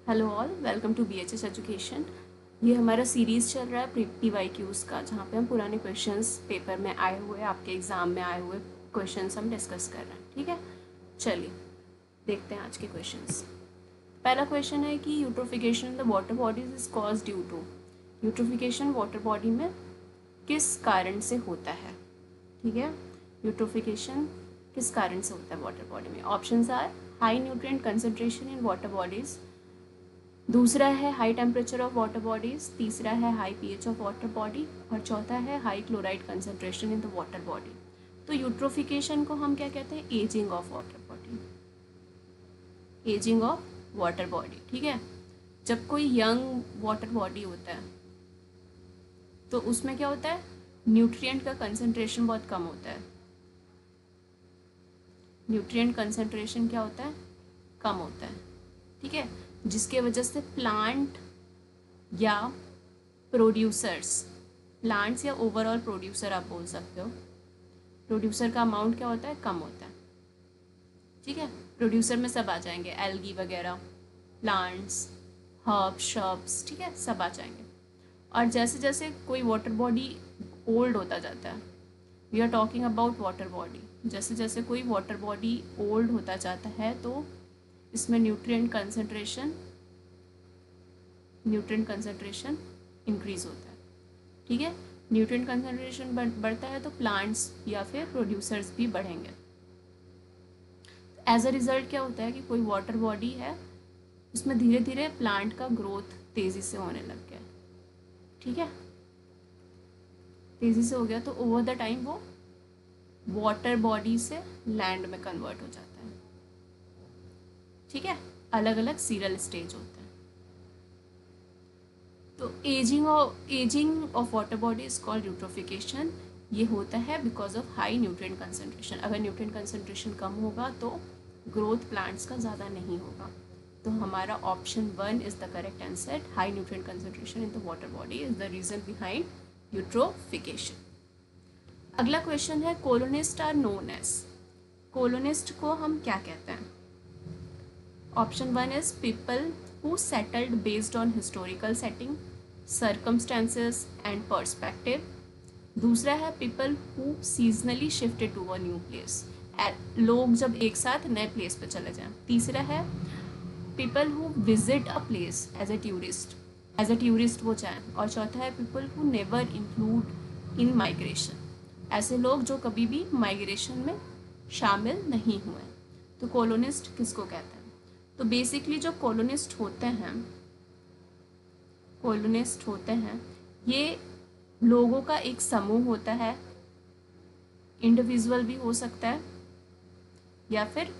Hello all, welcome to BHS education. ये हमारा series चल रहा है PYQs का, जहाँ पे हम पुराने क्वेश्चंस पेपर में आए हुए, आपके एग्ज़ाम में आए हुए क्वेश्चंस हम डिस्कस कर रहे हैं। ठीक है, चलिए देखते हैं आज के क्वेश्चंस। पहला क्वेश्चन है कि eutrophication in the water bodies is cause due to. Eutrophication water body में किस कारण से होता है? ठीक है, यूट्रोफिकेशन किस कारण से होता है वाटर बॉडी में? Options are high nutrient concentration in water bodies, दूसरा है high temperature of water bodies, तीसरा है high pH of water body, और चौथा है high chloride concentration in the water body. तो यूट्रोफिकेशन को हम क्या कहते हैं? Ageing of water body, ageing of water body. ठीक है, जब कोई यंग वाटर बॉडी होता है तो उसमें क्या होता है? न्यूट्रिएंट का कंसंट्रेशन बहुत कम होता है। न्यूट्रिएंट कंसंट्रेशन क्या होता है? कम होता है। ठीक है, जिसके वजह से प्लांट या प्रोड्यूसर्स, प्लांट्स या ओवरऑल प्रोड्यूसर आप बोल सकते हो, प्रोड्यूसर का अमाउंट क्या होता है? कम होता है। ठीक है, प्रोड्यूसर में सब आ जाएंगे, एल्गी वगैरह, प्लांट्स, हर्ब्स, श्रब्स, ठीक है, सब आ जाएंगे। और जैसे जैसे कोई वाटर बॉडी ओल्ड होता जाता है, we are talking about water body, जैसे जैसे कोई वाटर बॉडी ओल्ड होता जाता है तो इसमें न्यूट्रिएंट कंसंट्रेशन इंक्रीज होता है। ठीक है, न्यूट्रिएंट कंसंट्रेशन बढ़ता है तो प्लांट्स या फिर प्रोड्यूसर्स भी बढ़ेंगे। एज अ रिजल्ट क्या होता है कि कोई वाटर बॉडी है उसमें धीरे धीरे प्लांट का ग्रोथ तेज़ी से होने लग गया। ठीक है, तेज़ी से हो गया तो ओवर द टाइम वो वाटर बॉडी से लैंड में कन्वर्ट हो जाता है। ठीक है, अलग अलग सीरियल स्टेज होते हैं। तो ageing of water body is called eutrophication. ये होता है because of high nutrient concentration. अगर न्यूट्रिएंट कंसंट्रेशन कम होगा तो ग्रोथ प्लांट्स का ज़्यादा नहीं होगा। तो हमारा option 1 is the correct answer. High nutrient concentration in the water body is the reason behind eutrophication. अगला क्वेश्चन है colonist are known as. Colonist को हम क्या कहते हैं? Option 1 is people who settled based on historical setting, circumstances and perspective. दूसरा है people who seasonally shifted to a new place, लोग जब एक साथ नए प्लेस पे चले जाएं। तीसरा है people who visit a place as a tourist वो जाएं। और चौथा है people who never include in migration, ऐसे लोग जो कभी भी माइग्रेशन में शामिल नहीं हुए। तो कॉलोनिस्ट किसको कहते हैं? तो बेसिकली जो कॉलोनिस्ट होते हैं ये लोगों का एक समूह होता है, इंडिविजुअल भी हो सकता है या फिर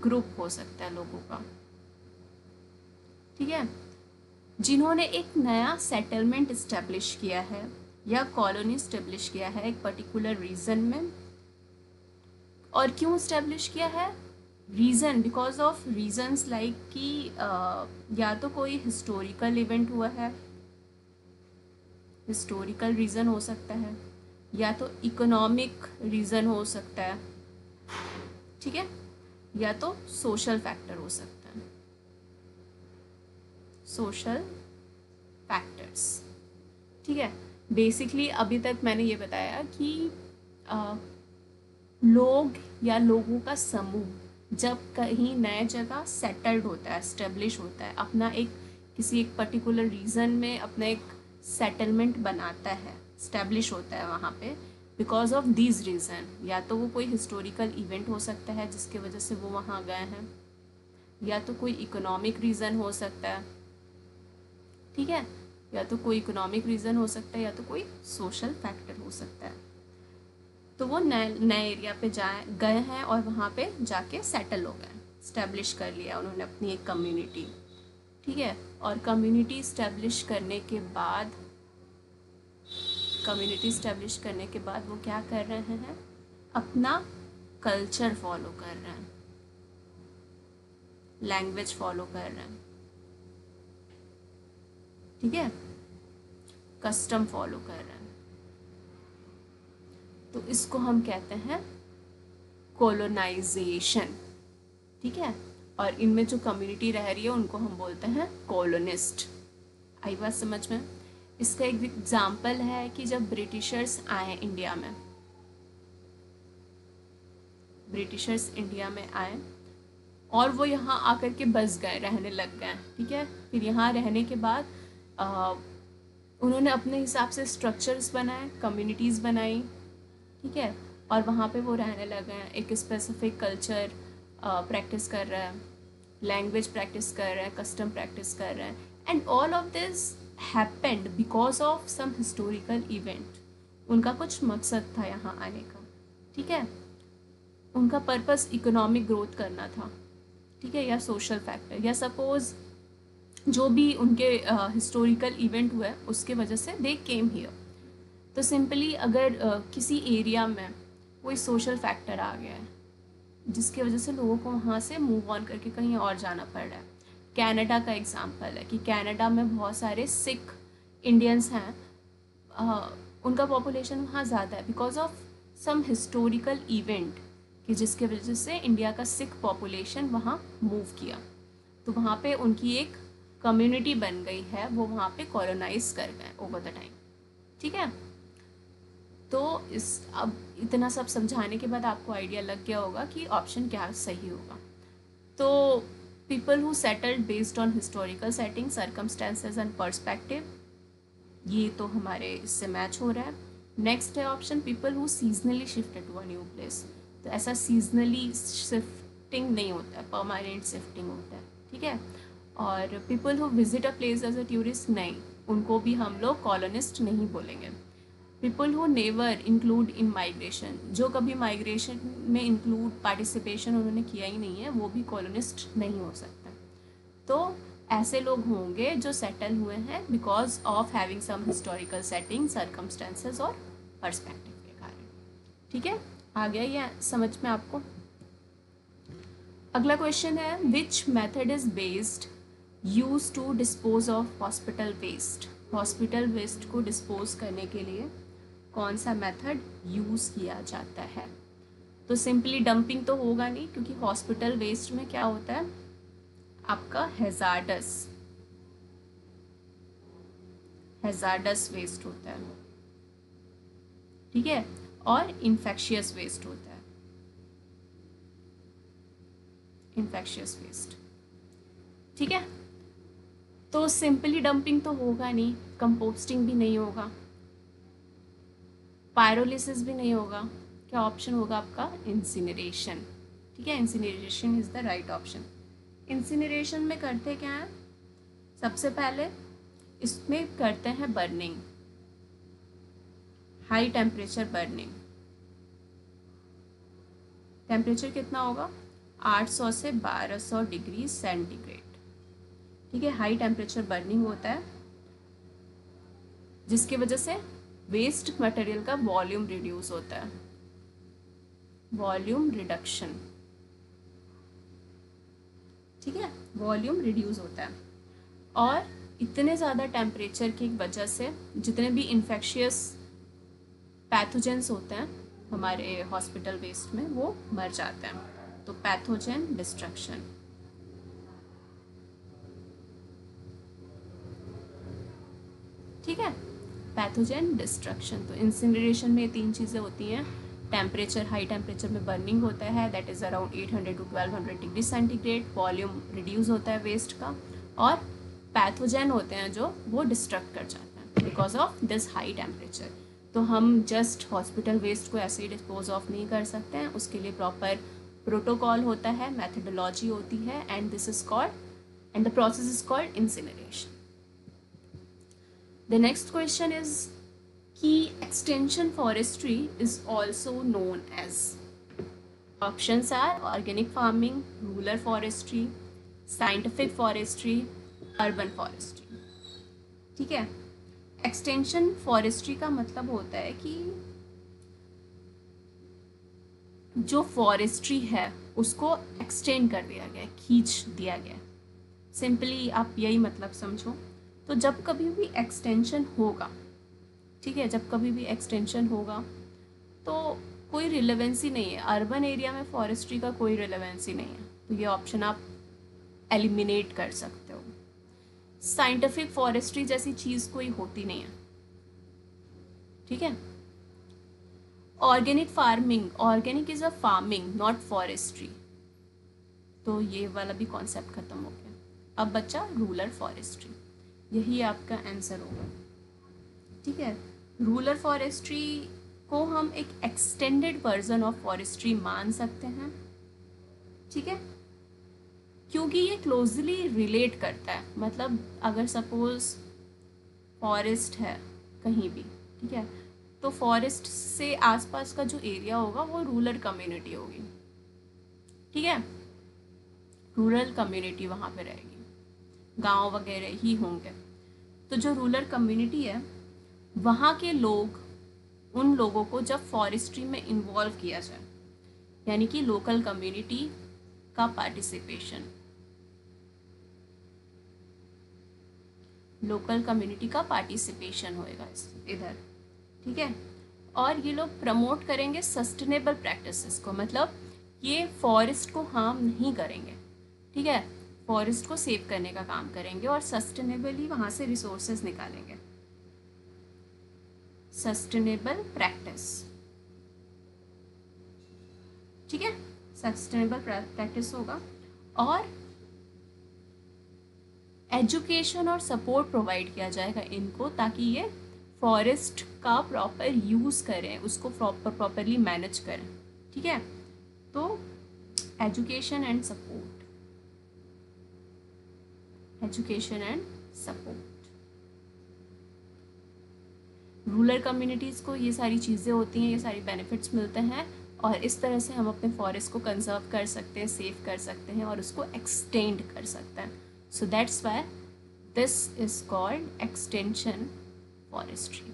ग्रुप हो सकता है लोगों का। ठीक है, जिन्होंने एक नया सेटलमेंट इस्टेब्लिश किया है या कॉलोनी इस्टेब्लिश किया है एक पर्टिकुलर रीजन में। और क्यों इस्टेब्लिश किया है? Reason, because of reasons like कि या तो कोई हिस्टोरिकल इवेंट हुआ है, हिस्टोरिकल रीज़न हो सकता है, या तो इकोनॉमिक रीज़न हो सकता है, ठीक है, या तो सोशल फैक्टर हो सकता है, सोशल फैक्टर्स। ठीक है, बेसिकली अभी तक मैंने ये बताया कि लोग या लोगों का समूह जब कहीं नए जगह सेटल्ड होता है, एस्टेब्लिश होता है, अपना एक किसी एक पर्टिकुलर रीजन में अपना एक सेटलमेंट बनाता है, एस्टेब्लिश होता है वहाँ पे, बिकॉज ऑफ दीज रीज़न। या तो वो कोई हिस्टोरिकल इवेंट हो सकता है जिसके वजह से वो वहाँ गए हैं, या तो कोई इकोनॉमिक रीज़न हो सकता है, ठीक है, या तो कोई इकोनॉमिक रीज़न हो सकता है, या तो कोई सोशल फैक्टर हो सकता है। तो वो नए एरिया पे गए हैं और वहाँ पे जाके सेटल हो गए, इस्टेब्लिश कर लिया उन्होंने अपनी एक कम्युनिटी। ठीक है, और कम्युनिटी इस्टेब्लिश करने के बाद वो क्या कर रहे हैं? अपना कल्चर फॉलो कर रहे हैं, लैंग्वेज फॉलो कर रहे हैं, ठीक है, कस्टम फॉलो कर रहे हैं। तो इसको हम कहते हैं कोलोनाइजेशन। ठीक है, और इनमें जो कम्युनिटी रह रही है उनको हम बोलते हैं कॉलोनिस्ट। आई बात समझ में? इसका एक एग्जाम्पल है कि जब ब्रिटिशर्स आए इंडिया में, ब्रिटिशर्स इंडिया में आए और वो यहाँ आकर के बस गए, रहने लग गए, ठीक है। फिर यहाँ रहने के बाद उन्होंने अपने हिसाब से स्ट्रक्चर्स बनाए, कम्युनिटीज़ बनाई, ठीक है, और वहाँ पे वो रहने लगे हैं, एक स्पेसिफिक कल्चर प्रैक्टिस कर रहे हैं, लैंग्वेज प्रैक्टिस कर रहे हैं, कस्टम प्रैक्टिस कर रहे हैं, and all of this happened because of some historical event. उनका कुछ मकसद था यहाँ आने का, ठीक है, उनका पर्पस इकोनॉमिक ग्रोथ करना था, ठीक है, या सोशल फैक्टर, या सपोज जो भी उनके हिस्टोरिकल इवेंट हुआ है उसके वजह से दे केम हियर। तो सिंपली अगर किसी एरिया में कोई सोशल फैक्टर आ गया है जिसकी वजह से लोगों को वहाँ से मूव ऑन करके कहीं और जाना पड़ रहा है, कनाडा का एग्जांपल है कि कनाडा में बहुत सारे सिख इंडियंस हैं, उनका पॉपुलेशन वहाँ ज़्यादा है because of some historical event कि जिसके वजह से इंडिया का सिख पॉपुलेशन वहाँ मूव किया, तो वहाँ पे उनकी एक कम्युनिटी बन गई है, वो वहाँ पे कॉलोनाइज कर गए ओवर द टाइम, ठीक है। तो अब इतना सब समझाने के बाद आपको आइडिया लग गया होगा कि ऑप्शन क्या सही होगा। तो people who settled based on historical setting, circumstances and perspective, ये तो हमारे इससे मैच हो रहा है। नेक्स्ट है option people who seasonally shifted to a new place. तो ऐसा सीजनली शिफ्टिंग नहीं होता है, परमानेंट शिफ्टिंग होता है, ठीक है। और people who visit a place as a tourist, नहीं, उनको भी हम लोग कॉलोनिस्ट नहीं बोलेंगे। People who never include in migration, जो कभी माइग्रेशन में इंक्लूड पार्टिसिपेशन उन्होंने किया ही नहीं है, वो भी कॉलोनिस्ट नहीं हो सकता। तो ऐसे लोग होंगे जो सेटल हुए हैं because of having some historical setting, circumstances और पर्सपेक्टिव के कारण, ठीक है। आ गया ये समझ में आपको? अगला क्वेश्चन है which method is based use to dispose of hospital waste. Hospital waste को डिस्पोज करने के लिए कौन सा मेथड यूज़ किया जाता है? तो सिंपली डंपिंग तो होगा नहीं, क्योंकि हॉस्पिटल वेस्ट में क्या होता है आपका हैजार्डस वेस्ट होता है, ठीक है, और इन्फेक्शियस वेस्ट होता है, इन्फेक्शियस वेस्ट, ठीक है। तो सिंपली डंपिंग तो होगा नहीं, कंपोस्टिंग भी नहीं होगा, पायरोलिसिस भी नहीं होगा, क्या ऑप्शन होगा आपका? इंसिनरेशन, ठीक है, incineration is the right option. Incineration में करते क्या है, सबसे पहले इसमें करते हैं burning, high temperature burning. Temperature कितना होगा? 800 से 1200 डिग्री सेंटीग्रेड, ठीक है, हाई टेम्परेचर बर्निंग होता है, जिसकी वजह से वेस्ट मटेरियल का वॉल्यूम रिड्यूस होता है, वॉल्यूम रिडक्शन, ठीक है, वॉल्यूम रिड्यूस होता है। और इतने ज़्यादा टेम्परेचर की वजह से जितने भी इन्फेक्शियस पैथोजेंस होते हैं हमारे हॉस्पिटल वेस्ट में वो मर जाते हैं, तो पैथोजेन डिस्ट्रक्शन, ठीक है, पैथोजेन डिस्ट्रक्शन। तो इंसिनरेशन में 3 चीज़ें होती हैं, टेम्परेचर, हाई टेम्परेचर में बर्निंग होता है, that is around 800 to 1200 degree centigrade, volume reduce होता है वेस्ट का, और पैथोजेन होते हैं जो वो डिस्ट्रक्ट कर जाते हैं because of this high temperature. तो हम जस्ट हॉस्पिटल वेस्ट को ऐसे ही डिस्पोज ऑफ नहीं कर सकते हैं, उसके लिए प्रॉपर प्रोटोकॉल होता है, मैथडोलॉजी होती है, and this is called and the process is called incineration. The next question is कि extension forestry is also known as, options are organic farming, rural forestry, scientific forestry, urban forestry, ठीक है। Extension forestry का मतलब होता है कि जो forestry है उसको एक्सटेंड कर दिया गया, खींच दिया गया, सिंपली आप यही मतलब समझो। तो जब कभी भी एक्सटेंशन होगा, ठीक है, जब कभी भी एक्सटेंशन होगा तो कोई रिलेवेंसी नहीं है, अर्बन एरिया में फॉरेस्ट्री का कोई रिलेवेंसी नहीं है, तो ये ऑप्शन आप एलिमिनेट कर सकते हो। साइंटिफिक फॉरेस्ट्री जैसी चीज़ कोई होती नहीं है, ठीक है। Organic farming, organic is a farming not forestry, तो ये वाला भी कॉन्सेप्ट खत्म हो गया। अब बचा रूरल फॉरेस्ट्री, यही आपका आंसर होगा, ठीक है। रूरल फॉरेस्ट्री को हम एक एक्सटेंडेड वर्जन ऑफ फॉरेस्ट्री मान सकते हैं, ठीक है, क्योंकि ये क्लोजली रिलेट करता है। मतलब अगर सपोज फॉरेस्ट है कहीं भी, ठीक है, तो फॉरेस्ट से आसपास का जो एरिया होगा वो रूरल कम्युनिटी होगी, ठीक है, रूरल कम्युनिटी वहाँ पे रहेगी, गांव वगैरह ही होंगे। तो जो रूरल कम्युनिटी है वहाँ के लोग, उन लोगों को जब फॉरेस्ट्री में इन्वॉल्व किया जाए, यानी कि लोकल कम्युनिटी का पार्टिसिपेशन, लोकल कम्युनिटी का पार्टिसिपेशन होएगा इधर, ठीक है। और ये लोग प्रमोट करेंगे सस्टेनेबल प्रैक्टिसेस को, मतलब ये फॉरेस्ट को हार्म नहीं करेंगे, ठीक है, फॉरेस्ट को सेव करने का काम करेंगे और सस्टेनेबली वहाँ से रिसोर्सेज निकालेंगे, सस्टेनेबल प्रैक्टिस, ठीक है, सस्टेनेबल प्रैक्टिस होगा। और एजुकेशन और सपोर्ट प्रोवाइड किया जाएगा इनको, ताकि ये फॉरेस्ट का प्रॉपर यूज़ करें, उसको प्रॉपरली मैनेज करें, ठीक है। तो education and support, education and support, rural communities को ये सारी चीज़ें होती हैं, ये सारी बेनिफिट्स मिलते हैं, और इस तरह से हम अपने फॉरेस्ट को कंजर्व कर सकते हैं, सेव कर सकते हैं और उसको एक्सटेंड कर सकते हैं। So that's why this is called extension forestry,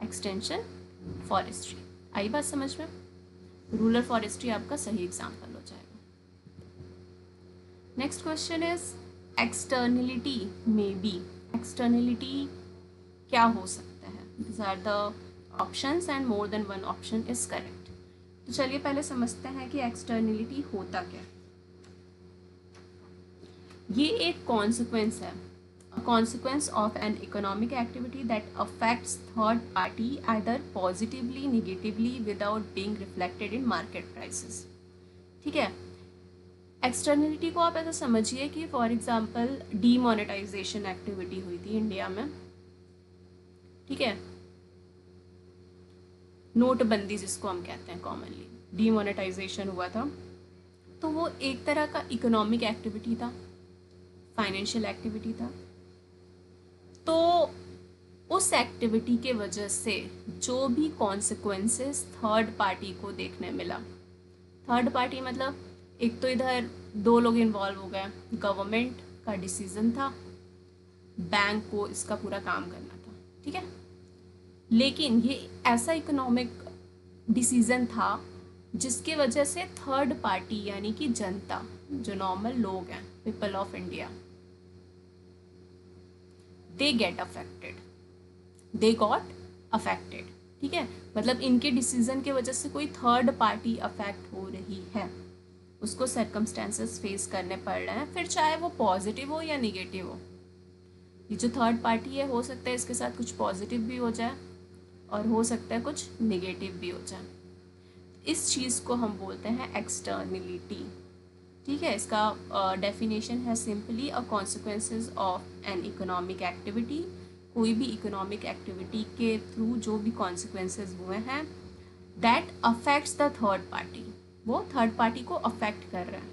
extension forestry. आई बात समझ में? रूरल फॉरेस्ट्री आपका सही एग्जाम्पल हो जाएगा। नेक्स्ट क्वेश्चन इज एक्सटर्नलिटी में बी, एक्सटर्नलिटी क्या हो सकता है? This are the options and more than one option is correct. तो चलिए पहले समझते हैं कि एक्सटर्नलिटी होता क्या है। ये एक कॉन्सिक्वेंस है, a consequence of an economic activity that affects third party either positively negatively without being reflected in market prices, ठीक है। एक्सटर्नलिटी को आप ऐसा समझिए कि फॉर एग्जांपल डीमोनेटाइजेशन एक्टिविटी हुई थी इंडिया में, ठीक है, नोटबंदी जिसको हम कहते हैं कॉमनली, डीमोनेटाइजेशन हुआ था, तो वो एक तरह का इकोनॉमिक एक्टिविटी था, फाइनेंशियल एक्टिविटी था। तो उस एक्टिविटी के वजह से जो भी कॉन्सिक्वेंसेस थर्ड पार्टी को देखने मिला, थर्ड पार्टी मतलब एक तो इधर दो लोग इन्वॉल्व हो गए, गवर्नमेंट का डिसीजन था, बैंक को इसका पूरा काम करना था, ठीक है, लेकिन ये ऐसा इकोनॉमिक डिसीजन था जिसके वजह से थर्ड पार्टी यानी कि जनता, जो नॉर्मल लोग हैं, people of India, they get affected, they got affected, ठीक है, मतलब इनके डिसीजन के वजह से कोई थर्ड पार्टी अफेक्ट हो रही है, उसको सर्कमस्टेंसेस फेस करने पड़ रहे हैं, फिर चाहे वो पॉजिटिव हो या निगेटिव हो। ये जो थर्ड पार्टी है, हो सकता है इसके साथ कुछ पॉजिटिव भी हो जाए और हो सकता है कुछ निगेटिव भी हो जाए। इस चीज़ को हम बोलते हैं एक्सटर्नलिटी, ठीक है। इसका डेफिनेशन है simply a consequences of an economic activity, कोई भी इकोनॉमिक एक्टिविटी के थ्रू जो भी कॉन्सिक्वेंसेस हुए हैं that affects the third party, वो थर्ड पार्टी को अफेक्ट कर रहा है,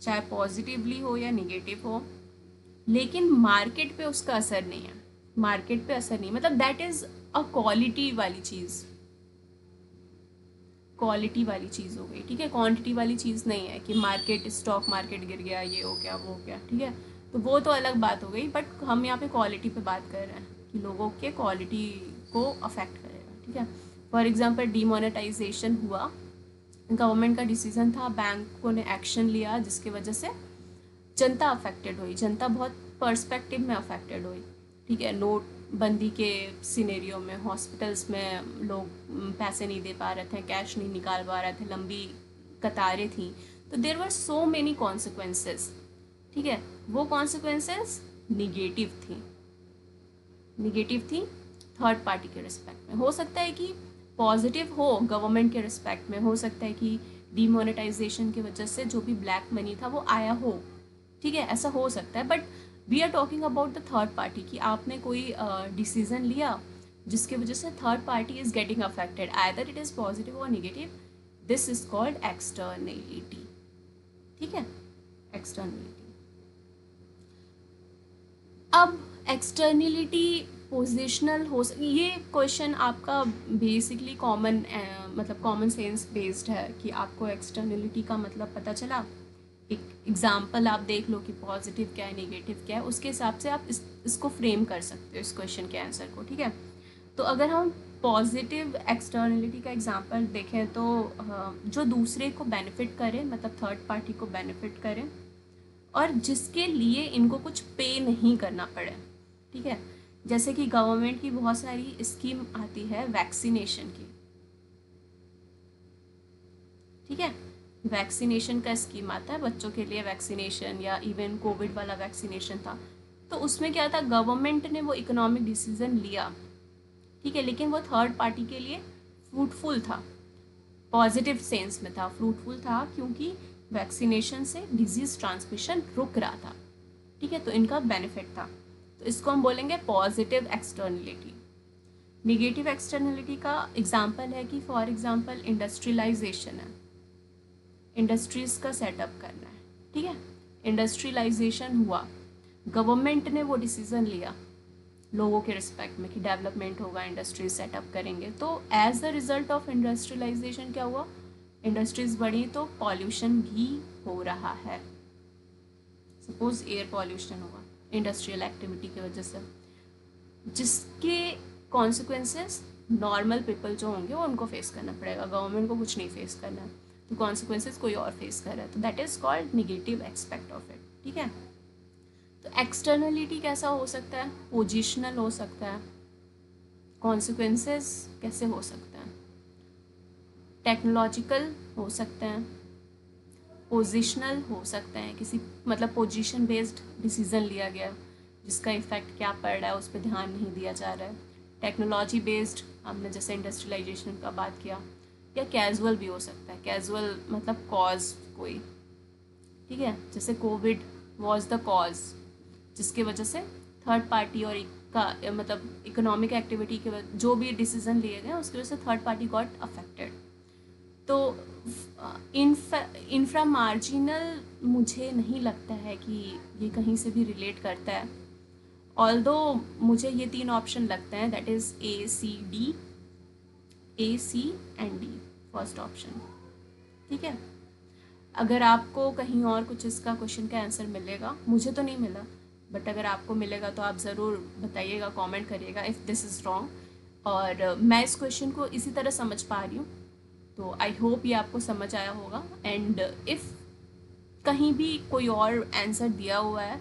चाहे पॉजिटिवली हो या निगेटिव हो, लेकिन मार्केट पे उसका असर नहीं है, मार्केट पे असर नहीं, मतलब दैट इज़ अ क्वालिटी वाली चीज़, क्वालिटी वाली चीज़ हो गई, ठीक है, क्वांटिटी वाली चीज़ नहीं है कि मार्केट, स्टॉक मार्केट गिर गया, ये हो गया, वो हो गया, ठीक है, तो वो तो अलग बात हो गई, बट हम यहाँ पे क्वालिटी पे बात कर रहे हैं कि लोगों के क्वालिटी को अफेक्ट करेगा, ठीक है। फॉर एग्जांपल डीमोनेटाइजेशन हुआ, गवर्नमेंट का डिसीजन था, बैंकों ने एक्शन लिया जिसकी वजह से जनता अफेक्टेड हुई, जनता बहुत पर्सपेक्टिव में अफेक्टेड हुई, ठीक है। नोटबंदी के सिनेरियो में हॉस्पिटल्स में लोग पैसे नहीं दे पा रहे थे, कैश नहीं निकाल पा रहे थे, लंबी कतारें थी, तो there were so many consequences, ठीक है। वो कॉन्सिक्वेंसेस निगेटिव थी थर्ड पार्टी के रिस्पेक्ट में। हो सकता है कि पॉजिटिव हो गवर्नमेंट के रिस्पेक्ट में, हो सकता है कि डीमोनेटाइजेशन की वजह से जो भी ब्लैक मनी था वो आया हो, ठीक है, ऐसा हो सकता है। But we are talking about the third party कि आपने कोई डिसीजन लिया जिसकी वजह से third party is getting affected, either it is positive और negative, this is called externality, ठीक है, एक्सटर्नलिटी। अब एक्सटर्नलिटी पोजिशनल हो ये क्वेश्चन आपका बेसिकली कॉमन मतलब कॉमन सेंस बेस्ड है कि आपको एक्सटर्नलिटी का मतलब पता चला, एक एग्जाम्पल आप देख लो कि पॉजिटिव क्या है नेगेटिव क्या है, उसके हिसाब से आप इसको फ्रेम कर सकते हो इस क्वेश्चन के आंसर को, ठीक है। तो अगर हम पॉजिटिव एक्सटर्नलिटी का एग्जांपल देखें तो जो दूसरे को बेनिफिट करे, मतलब थर्ड पार्टी को बेनिफिट करे और जिसके लिए इनको कुछ पे नहीं करना पड़े, ठीक है। जैसे कि गवर्नमेंट की बहुत सारी स्कीम आती है वैक्सीनेशन की, ठीक है, वैक्सीनेशन का स्कीम आता है बच्चों के लिए वैक्सीनेशन, या इवन कोविड वाला वैक्सीनेशन था। तो उसमें क्या था, गवर्नमेंट ने वो इकोनॉमिक डिसीजन लिया, ठीक है, लेकिन वो थर्ड पार्टी के लिए फ्रूटफुल था, पॉजिटिव सेंस में था, फ्रूटफुल था क्योंकि वैक्सीनेशन से डिजीज ट्रांसमिशन रुक रहा था, ठीक है, तो इनका बेनिफिट था। तो इसको हम बोलेंगे पॉजिटिव एक्सटर्नलिटी। निगेटिव एक्सटर्नलिटी का एग्जाम्पल है कि फॉर एग्जाम्पल इंडस्ट्रियलाइजेशन है, इंडस्ट्रीज़ का सेटअप करना है, ठीक है, इंडस्ट्रियलाइजेशन हुआ, गवर्नमेंट ने वो डिसीज़न लिया लोगों के रिस्पेक्ट में कि डेवलपमेंट होगा, इंडस्ट्रीज सेटअप करेंगे, तो as the result of industrialisation क्या हुआ, इंडस्ट्रीज बढ़ी तो पॉल्यूशन भी हो रहा है। सपोज एयर पॉल्यूशन हुआ इंडस्ट्रियल एक्टिविटी की वजह से, जिसके कॉन्सिक्वेंसेस नॉर्मल पीपल जो होंगे वो उनको फेस करना पड़ेगा, गवर्नमेंट को कुछ नहीं फेस करना है, तो कॉन्सिक्वेंसेस कोई और फेस कर रहा है, तो that is called negative aspect of it, ठीक है। तो एक्सटर्नलिटी कैसा हो सकता है, पोजिशनल हो सकता है, कॉन्सिक्वेंसेस कैसे हो सकता है, टेक्नोलॉजिकल हो सकते हैं, पोजिशनल हो सकते हैं, किसी मतलब पोजीशन बेस्ड डिसीजन लिया गया जिसका इफेक्ट क्या पड़ रहा है उस पर ध्यान नहीं दिया जा रहा है, टेक्नोलॉजी बेस्ड हमने जैसे इंडस्ट्रियलाइजेशन का बात किया, या कैजुअल भी हो सकता है, कैजुअल मतलब कॉज कोई, ठीक है, जैसे कोविड वॉज द कॉज जिसके वजह से थर्ड पार्टी और का मतलब इकोनॉमिक एक्टिविटी के जो भी डिसीजन लिए गए उसकी वजह से थर्ड पार्टी गॉट अफेक्टेड। तो इंफ्रा मार्जिनल मुझे नहीं लगता है कि ये कहीं से भी रिलेट करता है, ऑल्दो मुझे ये तीन ऑप्शन लगते हैं, that is A C and D, first option, ठीक है। अगर आपको कहीं और कुछ इसका क्वेश्चन का आंसर मिलेगा, मुझे तो नहीं मिला, बट अगर आपको मिलेगा तो आप ज़रूर बताइएगा, कमेंट करिएगा इफ़ दिस इज़ रॉन्ग। और मैं इस क्वेश्चन को इसी तरह समझ पा रही हूँ, तो आई होप ये आपको समझ आया होगा। एंड इफ़ कहीं भी कोई और आंसर दिया हुआ है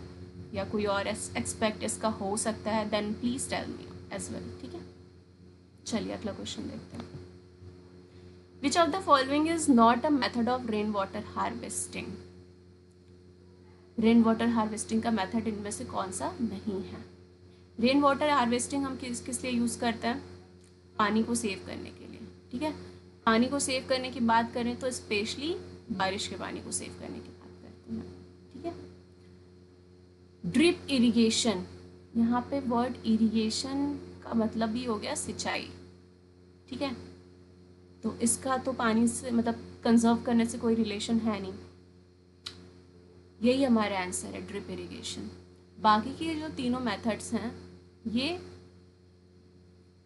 या कोई और एक्सपेक्ट इसका हो सकता है, then please tell me as well, ठीक है। चलिए अगला क्वेश्चन देखते हैं। Which of the following is not a method of rain water harvesting. Rain water harvesting का मेथड इनमें से कौन सा नहीं है। रेन वाटर हार्वेस्टिंग हम किस लिए यूज़ करते हैं, पानी को सेव करने के लिए, ठीक है। पानी को सेव करने की बात करें तो स्पेशली बारिश के पानी को सेव करने की बात करते हैं, ठीक है। ड्रिप इरिगेशन, यहाँ पे वर्ड इरिगेशन का मतलब भी हो गया सिंचाई, ठीक है, तो इसका तो पानी से मतलब कंजर्व करने से कोई रिलेशन है नहीं, यही हमारा आंसर है ड्रिप इरिगेशन। बाकी के जो तीनों मेथड्स हैं ये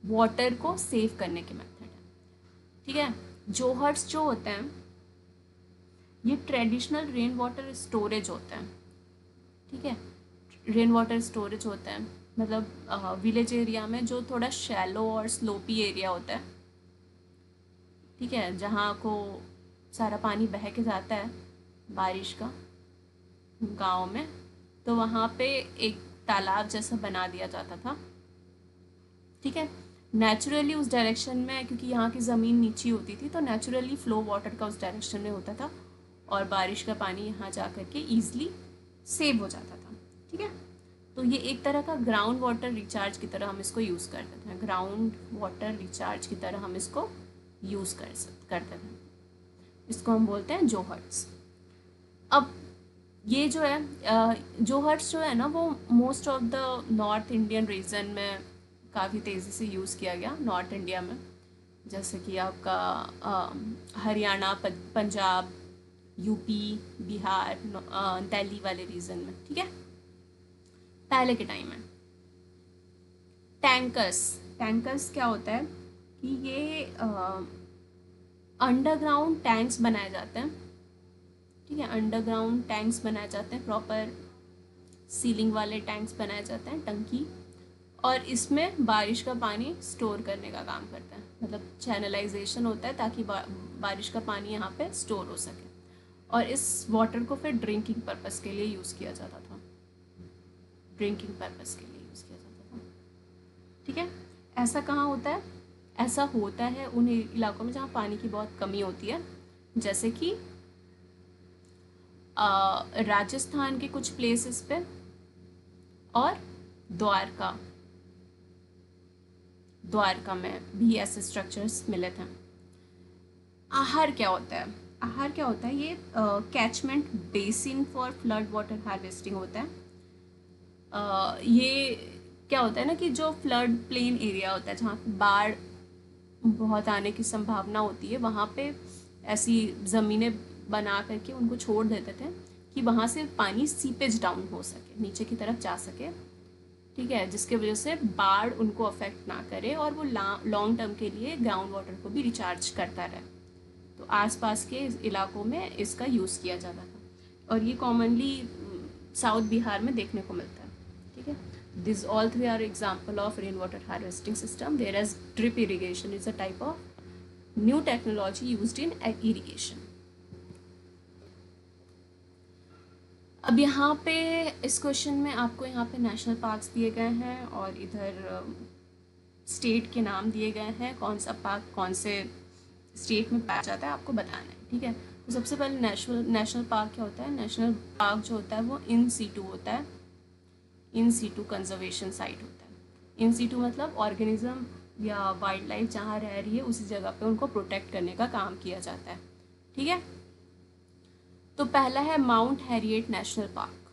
वाटर को सेव करने के मेथड है, ठीक है। जोहर्स जो होते हैं ये ट्रेडिशनल रेन वाटर स्टोरेज होते हैं, ठीक है, रेन वाटर स्टोरेज होता है, मतलब विलेज एरिया में जो थोड़ा शैलो और स्लोपी एरिया होता है, ठीक है, जहाँ को सारा पानी बह के जाता है बारिश का गांव में, तो वहाँ पे एक तालाब जैसा बना दिया जाता था, ठीक है। नेचुरली उस डायरेक्शन में, क्योंकि यहाँ की ज़मीन नीची होती थी, तो नेचुरली फ्लो वाटर का उस डायरेक्शन में होता था और बारिश का पानी यहाँ जा कर के ईजिली सेव हो जाता था। ठीक है, तो ये एक तरह का ग्राउंड वाटर रिचार्ज की तरह हम इसको यूज़ करते थे, ग्राउंड वाटर रिचार्ज की तरह हम इसको यूज़ करते थे। इसको हम बोलते हैं जोहर्ट्स। अब ये जो है जोहर्ट्स जो है ना, वो most of the north Indian reason में काफ़ी तेज़ी से यूज़ किया गया, नॉर्थ इंडिया में, जैसे कि आपका हरियाणा, पंजाब, यूपी, बिहार, दिल्ली वाले रीजन में। ठीक है, पहले के टाइम में टैंकर्स क्या होता है कि ये अंडरग्राउंड टैंक्स बनाए जाते हैं। ठीक है, अंडरग्राउंड टैंक्स बनाए जाते हैं, प्रॉपर सीलिंग वाले टैंक्स बनाए जाते हैं, टंकी, और इसमें बारिश का पानी स्टोर करने का काम करता है, मतलब चैनलाइजेशन होता है ताकि बारिश का पानी यहाँ पे स्टोर हो सके, और इस वाटर को फिर ड्रिंकिंग पर्पस के लिए यूज़ किया जाता था, ड्रिंकिंग पर्पस के लिए यूज़ किया जाता था। ठीक है, ऐसा कहाँ होता है? ऐसा होता है उन इलाकों में जहाँ पानी की बहुत कमी होती है, जैसे कि राजस्थान के कुछ प्लेसेस पे और द्वारका में भी ऐसे स्ट्रक्चर्स मिले थे। आहार क्या होता है? आहार क्या होता है? ये catchment basin for flood water harvesting होता है। ये क्या होता है ना कि जो फ्लड प्लेन एरिया होता है, जहाँ बाढ़ बहुत आने की संभावना होती है, वहाँ पे ऐसी ज़मीनें बना करके उनको छोड़ देते थे कि वहाँ से पानी सीपेज डाउन हो सके, नीचे की तरफ जा सके। ठीक है, जिसके वजह से बाढ़ उनको अफेक्ट ना करे और वो लॉन्ग टर्म के लिए ग्राउंड वाटर को भी रिचार्ज करता रहे। तो आसपास के इलाकों में इसका यूज़ किया जाता था, और ये कॉमनली साउथ बिहार में देखने को मिलता है। ठीक है, this all three are example of rain water harvesting system, where as drip irrigation is a type of new technology used in irrigation. अब यहाँ पे इस क्वेश्चन में आपको यहाँ पे नेशनल पार्क्स दिए गए हैं और इधर स्टेट के नाम दिए गए हैं, कौन सा पार्क कौन से स्टेट में पाया जाता है आपको बताना है। ठीक है, तो सबसे पहले नेशनल पार्क क्या होता है? नेशनल पार्क जो होता है वो इन सीटू होता है, इन सीटू कंजर्वेशन साइट होता है। इन सीटू मतलब ऑर्गेनिज्म या वाइल्ड लाइफ जहाँ रह रही है उसी जगह पे उनको प्रोटेक्ट करने का काम किया जाता है। ठीक है, तो पहला है माउंट हैरिएट नेशनल पार्क,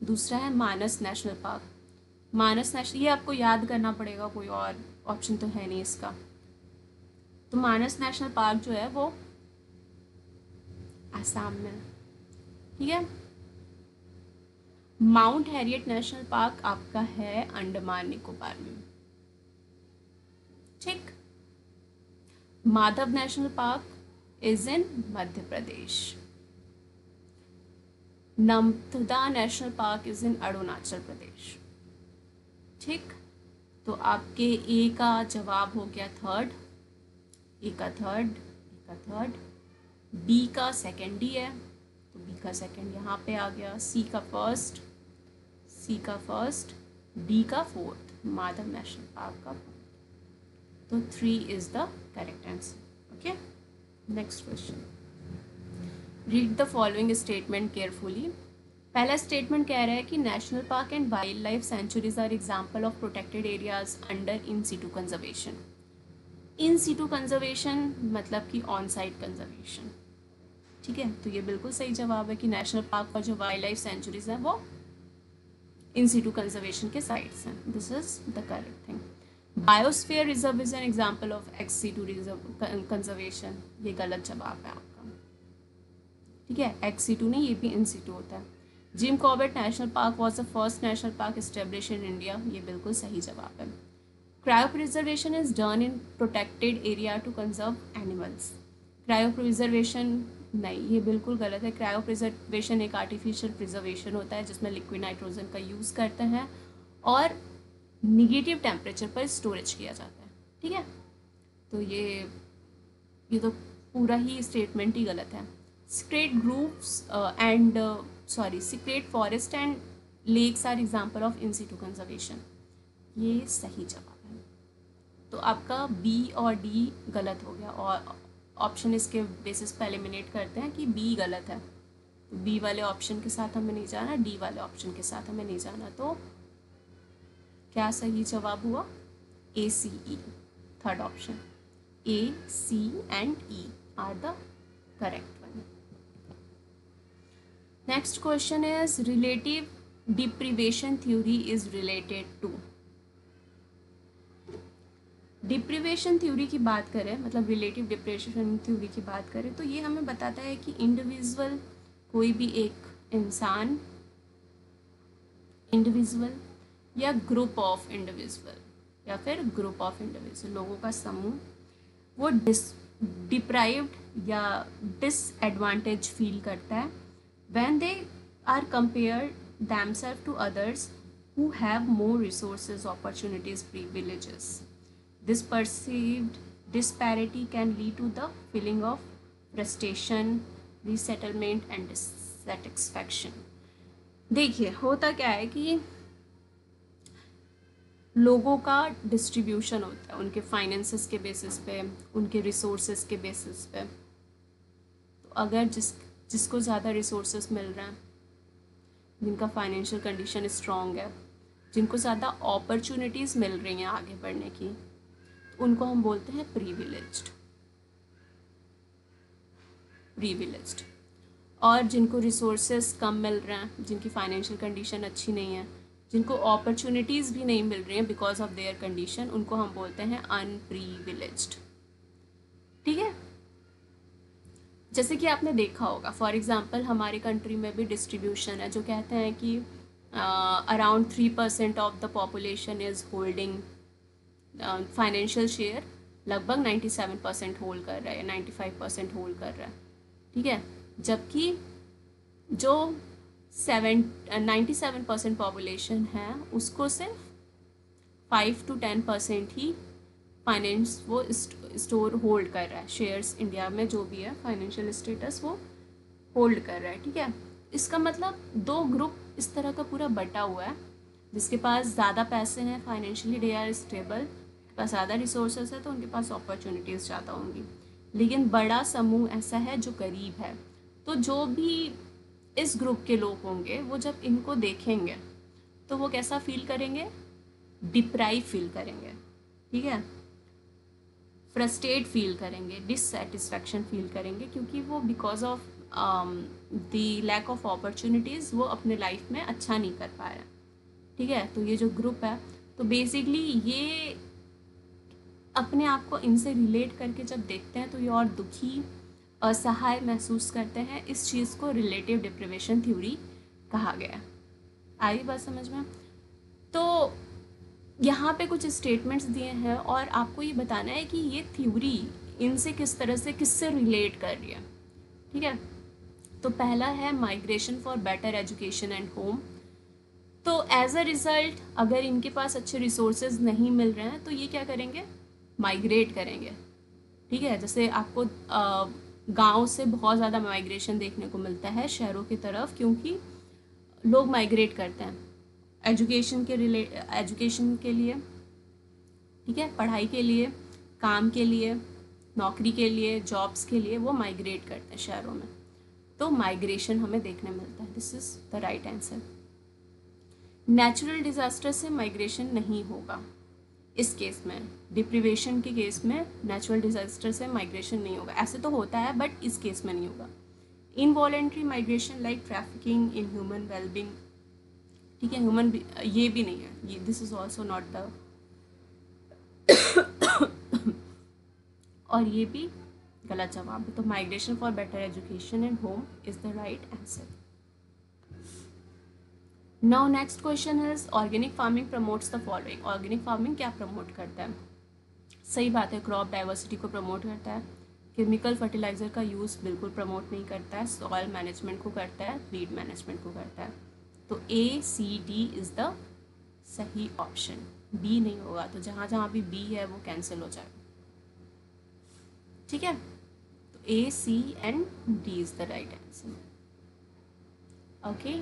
दूसरा है मानस नेशनल पार्क। मानस नेशनल, ये आपको याद करना पड़ेगा, कोई और ऑप्शन तो है नहीं इसका। तो मानस नेशनल पार्क जो है वो आसाम में। ठीक है, माउंट हैरिएट नेशनल पार्क आपका है अंडमान निकोबार में। ठीक, Madhav national park is in Madhya Pradesh. Namdapha national park is in Arunachal Pradesh. ठीक, तो आपके ए का जवाब हो गया थर्ड, ए का थर्ड, बी का सेकेंड डी है, तो बी का सेकेंड यहाँ पे आ गया, सी का फर्स्ट, डी का फोर्थ, माधव नेशनल पार्क का, तो 3 is the correct answer. Okay, next question, read the following statement carefully. पहला स्टेटमेंट कह रहा है कि national park and wild life sanctuaries are example of protected areas under in situ conservation. In situ conservation मतलब कि on site conservation. ठीक है, तो ये बिल्कुल सही जवाब है कि नेशनल पार्क और जो वाइल्ड लाइफ सेंचुरीज हैं वो इन सीटू कंजर्वेशन के साइट्स हैं। This is the correct thing. Biosphere reserve is an example of ex situ reserve conservation, ये गलत जवाब है आपका। ठीक है, एक्स सीटू नहीं, ये भी इन सीटू होता है। Jim Corbett national park was the first national park establish in India, ये बिल्कुल सही जवाब है। Cryo preservation is done in protected area to conserve animals. Cryo preservation नहीं, ये बिल्कुल गलत है। क्रायो प्रिजर्वेशन एक आर्टिफिशियल प्रिजर्वेशन होता है जिसमें लिक्विड नाइट्रोजन का यूज़ करते हैं और निगेटिव टेम्परेचर पर स्टोरेज किया जाता है। ठीक है, तो ये तो पूरा ही स्टेटमेंट ही गलत है। Secret forest and lakes are example of in situ conservation, ये सही जवाब है। तो आपका बी और डी गलत हो गया, ऑप्शन इसके बेसिस पे एलिमिनेट करते हैं कि बी गलत है, तो बी वाले ऑप्शन के साथ हमें नहीं जाना, डी वाले ऑप्शन के साथ हमें नहीं जाना। तो क्या सही जवाब हुआ? A C E, third option A C and E are the correct one. Next question is relative deprivation theory is related to. Deprivation theory की बात करें, मतलब रिलेटिव डिप्रेशन थ्योरी की बात करें, तो ये हमें बताता है कि इंडिविजुअल, कोई भी एक इंसान, इंडिविजुअल या ग्रुप ऑफ इंडिविजुअल या फिर ग्रुप ऑफ इंडिविजुअल, लोगों का समूह, वो डिप्राइव्ड या डिसएडवांटेज फील करता है when they are compared themselves to others who have more resources, opportunities, privileges. This perceived disparity can lead to the feeling of frustration, resettlement and dissatisfaction. देखिए होता क्या है कि लोगों का डिस्ट्रीब्यूशन होता है उनके फाइनेंसेस के बेसिस पे, उनके रिसोर्सेज के बेसिस पे। तो अगर जिसको ज़्यादा रिसोर्सेज मिल रहे हैं, जिनका फाइनेंशियल कंडीशन स्ट्रॉन्ग है, जिनको ज़्यादा अपॉर्चुनिटीज़ मिल रही हैं आगे बढ़ने की, तो उनको हम बोलते हैं प्रीविलेज्ड। और जिनको रिसोर्सेज कम मिल रहे हैं, जिनकी फाइनेंशियल कंडीशन अच्छी नहीं है, जिनको अपॉर्चुनिटीज़ भी नहीं मिल रही हैं बिकॉज ऑफ देयर कंडीशन, उनको हम बोलते हैं अनप्रीविलेज्ड। ठीक है, जैसे कि आपने देखा होगा, फॉर एग्जांपल हमारे कंट्री में भी डिस्ट्रीब्यूशन है जो कहते हैं कि around 3% of the population is holding financial share, लगभग 97% होल्ड कर रहा है, 95% होल्ड कर रहा है। ठीक है, जबकि जो 97% पॉपुलेशन है उसको सिर्फ 5 to 10% ही फाइनेंस वो स्टोर होल्ड कर रहा है, शेयर्स इंडिया में जो भी है फाइनेंशियल स्टेटस वो होल्ड कर रहा है। ठीक है, इसका मतलब दो ग्रुप इस तरह का पूरा बटा हुआ है, जिसके पास ज़्यादा पैसे हैं, फाइनेंशियली दे आर स्टेबल, पास ज़्यादा रिसोर्सेज है तो उनके पास अपॉर्चुनिटीज़ ज़्यादा होंगी। लेकिन बड़ा समूह ऐसा है जो गरीब है, तो जो भी इस ग्रुप के लोग होंगे वो जब इनको देखेंगे तो वो कैसा फील करेंगे? डिप्राइव फील करेंगे। ठीक है, फ्रस्ट्रेट फील करेंगे, डिससेटिस्फैक्शन फील करेंगे, क्योंकि वो because of the lack of opportunities वो अपने लाइफ में अच्छा नहीं कर पा रहे। ठीक है, तो ये जो ग्रुप है, तो बेसिकली ये अपने आप को इनसे रिलेट करके जब देखते हैं तो ये और दुखी, असहाय महसूस करते हैं। इस चीज़ को रिलेटिव डिप्रिवेशन थ्योरी कहा गया। आई बात समझ में? तो यहाँ पे कुछ स्टेटमेंट्स दिए हैं और आपको ये बताना है कि ये थ्योरी इनसे किस तरह से, किससे रिलेट कर रही है। ठीक है, तो पहला है migration for better education and home. तो एज अ रिज़ल्ट अगर इनके पास अच्छे रिसोर्सेज नहीं मिल रहे हैं तो ये क्या करेंगे? माइग्रेट करेंगे। ठीक है, जैसे आपको गांव से बहुत ज़्यादा माइग्रेशन देखने को मिलता है शहरों की तरफ, क्योंकि लोग माइग्रेट करते हैं एजुकेशन के लिए। ठीक है, पढ़ाई के लिए, काम के लिए, नौकरी के लिए, जॉब्स के लिए वो माइग्रेट करते हैं शहरों में। तो माइग्रेशन हमें देखने मिलता है। This is the right answer. Natural disaster से माइग्रेशन नहीं होगा इस केस में, डिप्रिवेशन के केस में नेचुरल डिज़ास्टर से माइग्रेशन नहीं होगा। ऐसे तो होता है बट इस केस में नहीं होगा। Involuntary migration like trafficking in human wellbeing. ठीक है, ह्यूमन ये भी नहीं है, ये this is also not the और ये भी गलत जवाब है। तो migration for better education and home is the right answer. Now next question is organic farming promotes the following. Organic farming क्या प्रमोट करता है? सही बात है, क्रॉप डाइवर्सिटी को प्रमोट करता है। केमिकल फर्टिलाइजर का यूज़ बिल्कुल प्रमोट नहीं करता है। सॉइल मैनेजमेंट को करता है, वीड मैनेजमेंट को करता है। तो A C D is the सही ऑप्शन, बी नहीं होगा। तो जहाँ जहाँ भी बी है वो कैंसिल हो जाएगा। ठीक है, तो A C and D is the right answer. Okay,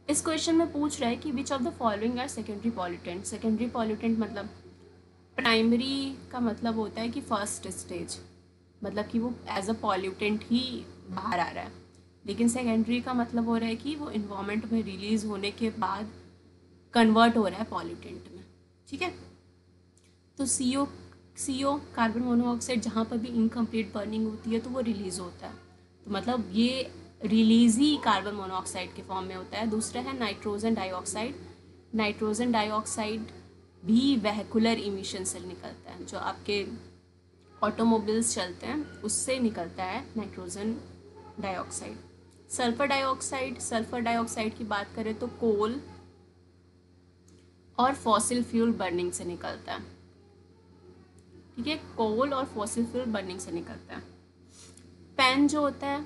इस क्वेश्चन में पूछ रहा है कि which of the following are secondary pollutant. Secondary pollutant मतलब प्राइमरी का मतलब होता है कि फर्स्ट स्टेज, मतलब कि वो एज अ पॉल्यूटेंट ही बाहर आ रहा है, लेकिन सेकेंडरी का मतलब हो रहा है कि वो इन्वायरमेंट में रिलीज़ होने के बाद कन्वर्ट हो रहा है पॉल्यूटेंट में। ठीक है, तो CO कार्बन मोनोऑक्साइड जहाँ पर भी इनकम्प्लीट बर्निंग होती है तो वो रिलीज़ होता है, तो मतलब ये रिलीज़ ही कार्बन मोनोऑक्साइड के फॉर्म में होता है। दूसरा है नाइट्रोजन डाइऑक्साइड। नाइट्रोजन डाइऑक्साइड भी वेहिकुलर इमिशन से निकलता है, जो आपके ऑटोमोबिल्स चलते हैं उससे निकलता है नाइट्रोजन डाइऑक्साइड। सल्फर डाइऑक्साइड की बात करें तो कोल और फॉसिल फ्यूल बर्निंग से निकलता है। ठीक है, कोल और फॉसिल फ्यूल बर्निंग से निकलता है। पैन जो होता है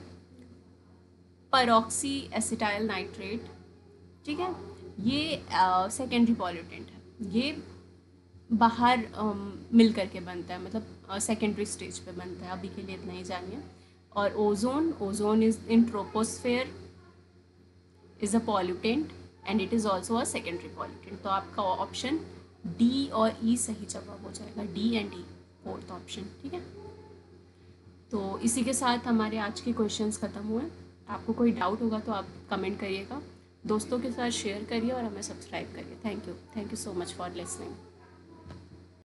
परऑक्सी एसिटाइल नाइट्रेट, ठीक है, ये सेकेंडरी पॉल्यूटेंट है, ये बाहर मिल करके बनता है, मतलब सेकेंडरी स्टेज पे बनता है। अभी के लिए इतना ही जानिए। और ozone is in troposphere is a pollutant and it is also a secondary pollutant. तो आपका ऑप्शन डी और ई सही जवाब हो जाएगा, D and E, fourth option. ठीक है, तो इसी के साथ हमारे आज के क्वेश्चंस ख़त्म हुए। आपको कोई डाउट होगा तो आप कमेंट करिएगा, दोस्तों के साथ शेयर करिए और हमें सब्सक्राइब करिए। Thank you so much for listening.